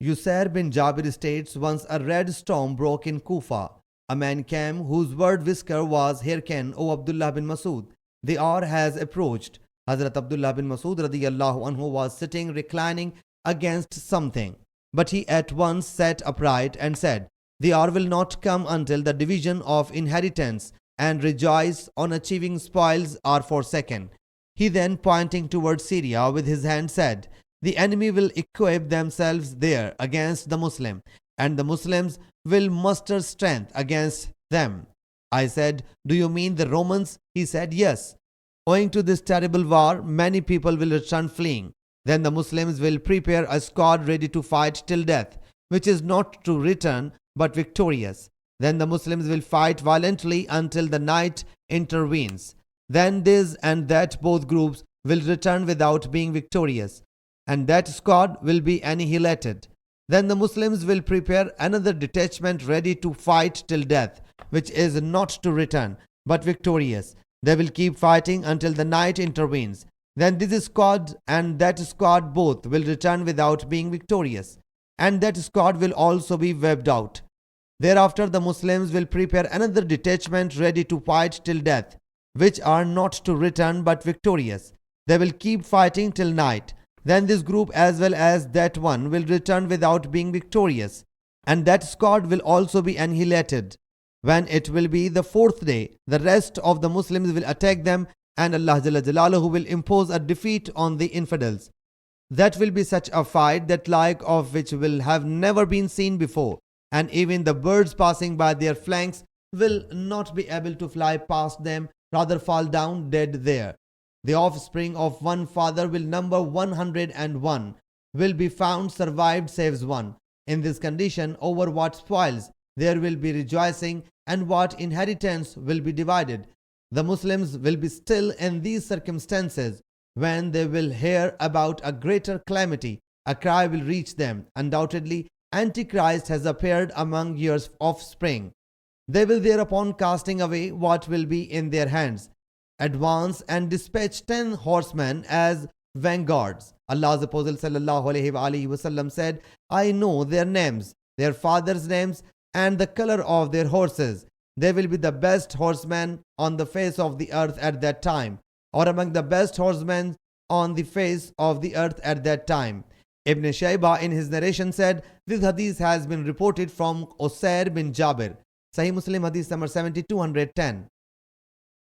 Usair bin Jabir states, once a red storm broke in Kufa. A man came whose word whisker was, hearken, O Abdullah bin Masud, the hour has approached. Hazrat Abdullah bin Masud radiyallahu anhu was sitting reclining against something. But he at once sat upright and said, the hour will not come until the division of inheritance and rejoice on achieving spoils are forsaken. He then, pointing towards Syria with his hand, said, the enemy will equip themselves there against the Muslim, and the Muslims will muster strength against them. I said, do you mean the Romans? He said, yes. Owing to this terrible war, many people will return fleeing. Then the Muslims will prepare a squad ready to fight till death, which is not to return but victorious. Then the Muslims will fight violently until the night intervenes. Then this and that both groups will return without being victorious, and that squad will be annihilated. Then the Muslims will prepare another detachment ready to fight till death, which is not to return but victorious. They will keep fighting until the night intervenes. Then this squad and that squad both will return without being victorious, and that squad will also be wiped out. Thereafter the Muslims will prepare another detachment ready to fight till death, which are not to return but victorious. They will keep fighting till night. Then this group as well as that one will return without being victorious, and that squad will also be annihilated. When it will be the fourth day, the rest of the Muslims will attack them, and Allah Jalla Jalaluhu will impose a defeat on the infidels. That will be such a fight that like of which will have never been seen before, and even the birds passing by their flanks will not be able to fly past them, rather fall down dead there. The offspring of one father will number 101, will be found survived saves one. In this condition, over what spoils there will be rejoicing, and what inheritance will be divided. The Muslims will be still in these circumstances when they will hear about a greater calamity. A cry will reach them, undoubtedly Antichrist has appeared among your offspring. They will thereupon, casting away what will be in their hands, advance and dispatch 10 horsemen as vanguards. Allah's Apostle sallallahu alaihi wasallam said, I know their names, their fathers' names, and the color of their horses. They will be the best horsemen on the face of the earth at that time, or among the best horsemen on the face of the earth at that time. Ibn Shaybah in his narration said, this hadith has been reported from Usair bin Jabir. Sahih Muslim Hadees number 7210.